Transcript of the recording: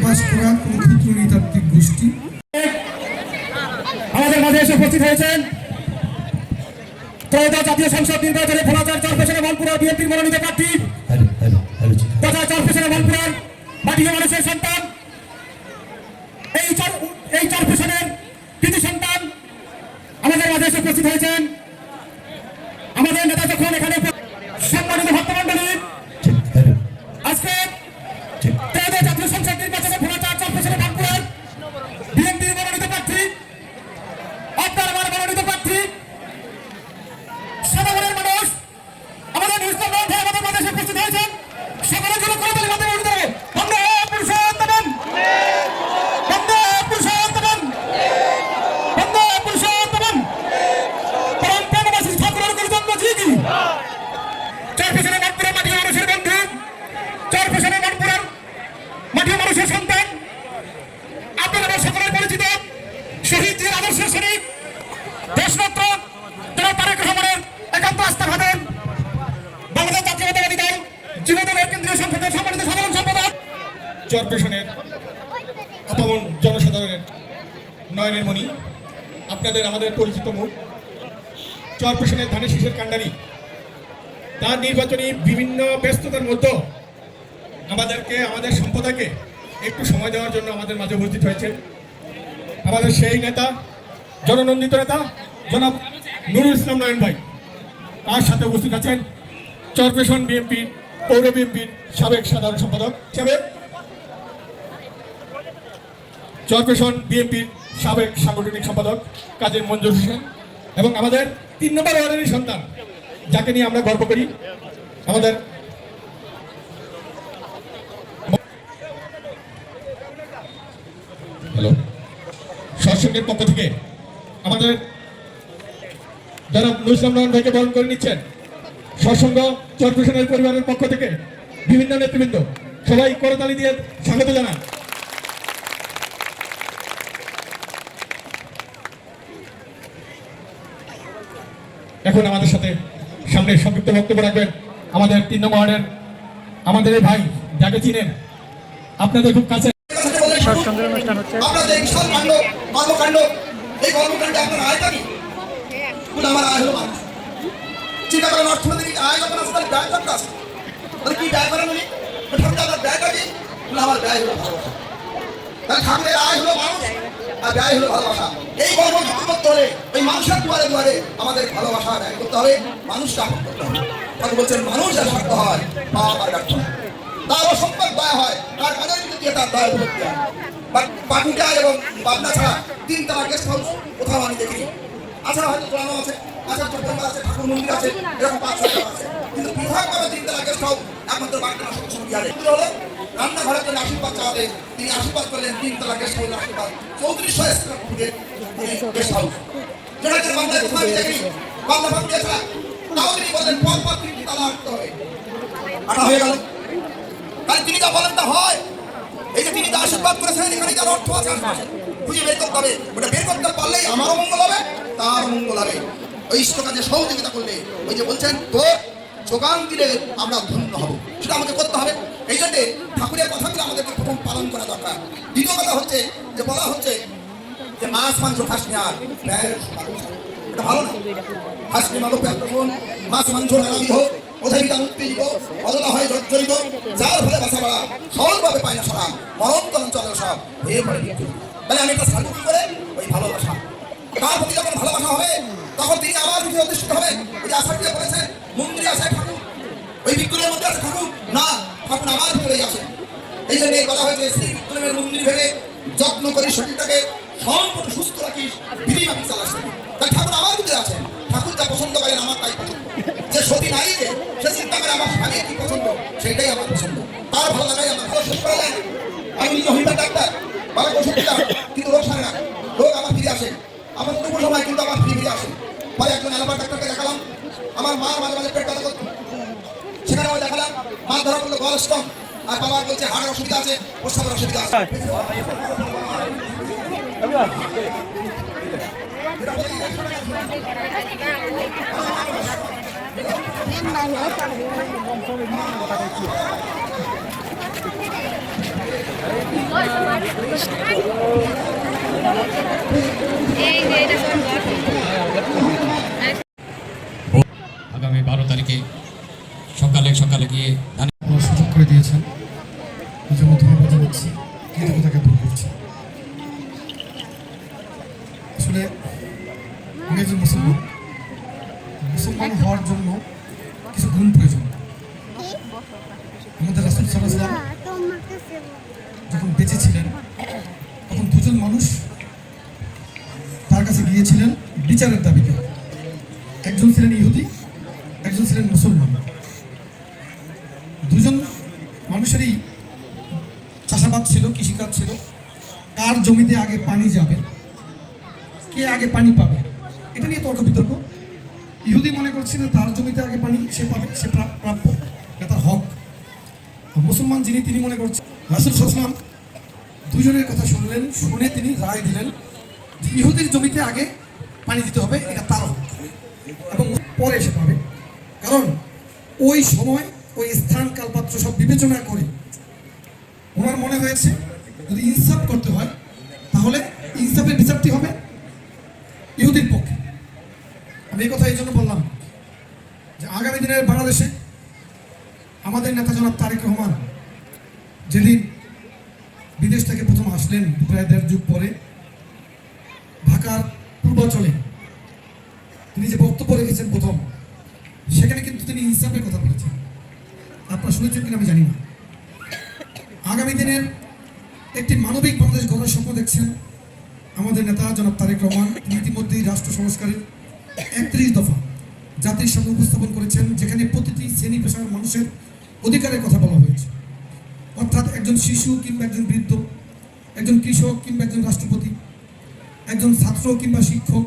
বাস করা কোন ক্ষুদ্র নৃতাত্ত্বিক গোষ্ঠী। আমাদের মাঝে এসে উপস্থিত হয়েছেন ত্রয়োদশ জাতীয় সংসদ নির্বাচনে ভোলাচার চরপেশনে মালপুরা বিএনপির মনোনীত প্রার্থী তথা চরপেশনে মালপুরার মাটির মানুষের সন্তান, এই চরপেশনের কৃতি সন্তান আমাদের মাঝে এসে উপস্থিত হয়েছেন। আমাদের নেতা যখন এখানে সম্মানিত ভক্তমন্ডলী, আজকে ত্রয়োদশ জাতীয় সংসদ নির্বাচনে ভোলাচার চরপেশনে মালপুরার বিএনপির মনোনীত প্রার্থী, আপনার আমার মনোনীত প্রার্থী, সাধারণের মানুষ আমাদের নিউজ আমাদের মাঝে এসে উপস্থিত হয়েছেন। সকলের জন্য করে বলি আমাদের মনোনীত বন্দে পুরুষোত্তম, বন্দে পুরুষোত্তম, বন্দে পুরুষোত্তম, পরম প্রেমবাসী ঠাকুরের গুরুজন্ম জি কি। চরপেশনে মালপুরার মাটির মানুষের বন্ধু, চরপেশনে মালপুরার মাটির মানুষের সন্তান, আপনারা সকলের পরিচিত শহীদ জিয়ার আদর্শের সৈনিক, দেশরত্ন জনাব তারেক রহমানের একান্ত আস্থা ভাজন, বাংলাদেশ জাতীয়তাবাদী দল যুবদলের কেন্দ্রীয় সংসদের সম্মানিত সাধারণ সম্পাদক, চরপেশনের অপাবন জনসাধারণের নয়নের মণি, আপনাদের আমাদের পরিচিত মুখ, চরপেশনের ধানের শীষের কাণ্ডারি, তার নির্বাচনী বিভিন্ন ব্যস্ততার মধ্যে আমাদেরকে আমাদের সম্প্রদায়কে একটু সময় দেওয়ার জন্য আমাদের মাঝে উপস্থিত হয়েছে আমাদের সেই নেতা, জননন্দিত নেতা জনাব নুরুল ইসলাম নয়ন ভাই। তার সাথে উপস্থিত আছেন চরপেশন বিএনপি পৌর বিএনপির সাবেক সাধারণ সম্পাদক হিসেবে, চরপেশন বিএনপির সাবেক সাংগঠনিক সম্পাদক কাজী মঞ্জুর হোসেন, এবং আমাদের 3 নম্বর ওয়ার্ডেরই সন্তান, যাকে নিয়ে আমরা গর্ব করি, আমাদের সৎসঙ্গের পক্ষ থেকে আমাদের যারা নুরুল ইসলাম নয়ন ভাইকে বরণ করে নিচ্ছেন। সৎসঙ্গ চরপেশনের পরিবারের পক্ষ থেকে বিভিন্ন নেতৃবৃন্দ সবাই করতালি দিয়ে স্বাগত জানান। এখন আমাদের সাথে সামনে সংক্ষিপ্ত বক্তব্য রাখবেন আমাদের 3 নম্বর ওয়ার্ডের আমাদের এই ভাই, যাকে চিনেন আপনাদের খুব কাছে। সৎসঙ্গের অনুষ্ঠান হচ্ছে। আপনাদের বিশাল কাণ্ড কর্মকাণ্ড, এই কর্মকাণ্ডে আপনার আয়টা কি? আমার আয় হলো মানুষ। চিন্তা করেন, অর্থনৈতিক আয় যখন আছে তাহলে ব্যয় করতে আছে, তাহলে কি ব্যয় করেন উনি? আপনার ব্যয়টা কি? আমার ব্যয় হলো ভালোবাসা। তাহলে ঠাকুরের আয় হলো মানুষ আর ব্যয় হলো ভালোবাসা। এই কর্ম করতে হলে ওই মানুষের দুয়ারে দুয়ারে আমাদের ভালোবাসা ব্যয় করতে হবে, মানুষকে আপন করতে হবে। তাকে বলছেন মানুষ যা স্বার্থ হয় পাওয়া আর ব্যর্থ হয়, তার অসম্পদ দয়া হয়, তার কাজের ভিত্তিতে তার দয়া বিভক্তি হয়। পাটুটা এবং পাবনা ছাড়া 3 তলা গেস্ট হাউস কোথাও আমি দেখিনি। আচ্ছা, হয়তো তোলানো আছে, আচ্ছা চট্টগ্রাম আছে, ঠাকুর মন্দির আছে, এরকম 5-6টা আছে, কিন্তু পৃথকভাবে 3 তলা গেস্ট হাউস একমাত্র বাগদানা সঙ্গে বিহারে হলো। রান্নাঘরের জন্য আশীর্বাদ চাওয়াতে তিনি আশীর্বাদ করলেন 3 তলা গেস্ট হাউস আশীর্বাদ 3400 স্কয়ার ফুটের গেস্ট হাউস, যেটা বাংলায় কোথাও দেখিনি। বাংলা ভাবতে ছাড়া তাও তিনি বললেন পরপর 3 তলা আটতে হবে, আটা হয়ে গেল। তাই তিনি যা বলেন তা হয়। এই যে তিনি যা আশীর্বাদ করেছেন, এখানে যার অর্থ আছে আশেপাশে খুঁজে বের করতে হবে। ওটা বের করতে পারলেই আমারও মঙ্গল হবে, তার মঙ্গল হবে। ওই ইষ্ট কাজে সহযোগিতা করলে, ওই যে বলছেন তোর যোগান দিলে আমরা ধন্য হব, সেটা আমাকে করতে হবে। এই জন্যে ঠাকুরের কথাগুলো আমাদেরকে প্রথম পালন করা দরকার। দ্বিতীয় কথা হচ্ছে যে বলা হচ্ছে যে মাছ মাংস খাস নি আর এটা ভালো না। খাস নি মাগো মাছ মাংস নানাবিধ হোক, অধারিতা উত্তেজিত, অদলা হয় জর্জরিত, যার ফলে বাসা বাড়া সহজভাবে পায় না সারা, মরণতরণ চলে সব হয়ে পড়ে মৃত্যু। তাহলে আমি একটা সাধু কি করে? ওই ভালোবাসা। তার প্রতি যখন ভালোবাসা হবে তখন তিনি আবার কিছু অধিষ্ঠিত হবে। ওই যে আশা দিয়ে বলেছেন মন্দিরে আছে ঠাকুর, ওই বিক্রমের মধ্যে আছে ঠাকুর না, ঠাকুর আমার ভিতরেই আছে। এই জন্য বলা হয়েছে শ্রী বিক্রমের মন্দির ভেবে যত্ন করে শরীরটাকে সম্পূর্ণ সুস্থ রাখিস, বিধি মাফিক চালাস। তাই ঠাকুর আমার ভিতরে আছে। ঠাকুর যা পছন্দ করেন আমার তাই পছন্দ। যে সতী নারীকে সে চিন্তা করে আমার স্বামীর কি পছন্দ, সেটাই আমার পছন্দ, তার ভালো লাগাই আমার ভালো শেষ করা যায়। আমি নিজে হইবার ডাক্তার, বাবা ওষুধ দিলাম, কিন্তু রোগ সারে না, রোগ আমার ফিরে আসে। আমার কোনো সময় কিন্তু আমার ফিরে আসে। পরে একজন এলাকার ডাক্তারকে দেখালাম, আমার মা মাঝে মাঝে পেট ব্যথা করতো, সেখানে আমি দেখালাম, মা ধরা পড়লো গল স্ট্রং, আর বাবা বলছে হাড়ের অসুবিধা আছে, প্রস্রাবের অসুবিধা আছে। আগামী 12 তারিখে সকালে সকালে গিয়ে আমার সুযোগ করে দিয়েছেন, এই জন্য ধন্যবাদ জানাচ্ছি, কৃতজ্ঞতা জ্ঞাপন করছি। আসলে আমি একজন মুসলমান, মুসলমান হওয়ার জন্য কিছু গুণ প্রয়োজন। আমাদের রাসূল সাল্লাল্লাহু আলাইহি ওয়াসাল্লাম যখন বেঁচে ছিলেন তখন দুজন মানুষ তার কাছে গিয়েছিলেন বিচারের দাবিতে। একজন ছিলেন ইহুদি, একজন ছিলেন মুসলমান। দুজন মানুষেরই চাষাবাদ ছিল, কৃষিকাজ ছিল। কার জমিতে আগে পানি যাবে, কে আগে পানি পাবে, এটা নিয়ে তর্ক বিতর্ক। ইহুদি মনে করছিল তার জমিতে আগে পানি সে পাবে, সে প্রাপ্য, এটা তার হক। আর মুসলমান যিনি, তিনি মনে করছেন রাসূল সাল্লাল্লাহু আলাইহি ওয়াসাল্লাম দুজনের কথা শুনলেন, শুনে তিনি রায় দিলেন যে ইহুদির জমিতে আগে পানি দিতে হবে, এটা তার হক, এবং পরে এসে পাবে। কারণ ওই সময়, ওই স্থান, কালপাত্র সব বিবেচনা করে ওনার মনে হয়েছে যদি ইনসাফ করতে হয় তাহলে ইনসাফের বিচারটি হবে ইহুদির পক্ষে। আমি এই কথা এই জন্য বললাম যে আগামী দিনের বাংলাদেশে আমাদের নেতা জনাব তারেক রহমান যেদিন বিদেশ থেকে প্রথম আসলেন প্রায় 1.5 যুগ পরে, ঢাকার পূর্বাঞ্চলে তিনি যে বক্তব্য রেখেছেন প্রথম, সেখানে কিন্তু তিনি ইনসাফের কথা বলেছেন। আপনারা শুনেছেন কিনা আমি জানি না। আগামী দিনের একটি মানবিক বাংলাদেশ গড়ার স্বপ্ন দেখছেন আমাদের নেতা জনাব তারেক রহমান। তিনি ইতিমধ্যেই রাষ্ট্র সংস্কারের 31 দফা জাতির সামনে উপস্থাপন করেছেন, যেখানে প্রতিটি শ্রেণী পেশার মানুষের অধিকারের কথা বলা হয়েছে। অর্থাৎ একজন শিশু কিংবা একজন বৃদ্ধ, একজন কৃষক কিংবা একজন রাষ্ট্রপতি, একজন ছাত্র কিংবা শিক্ষক,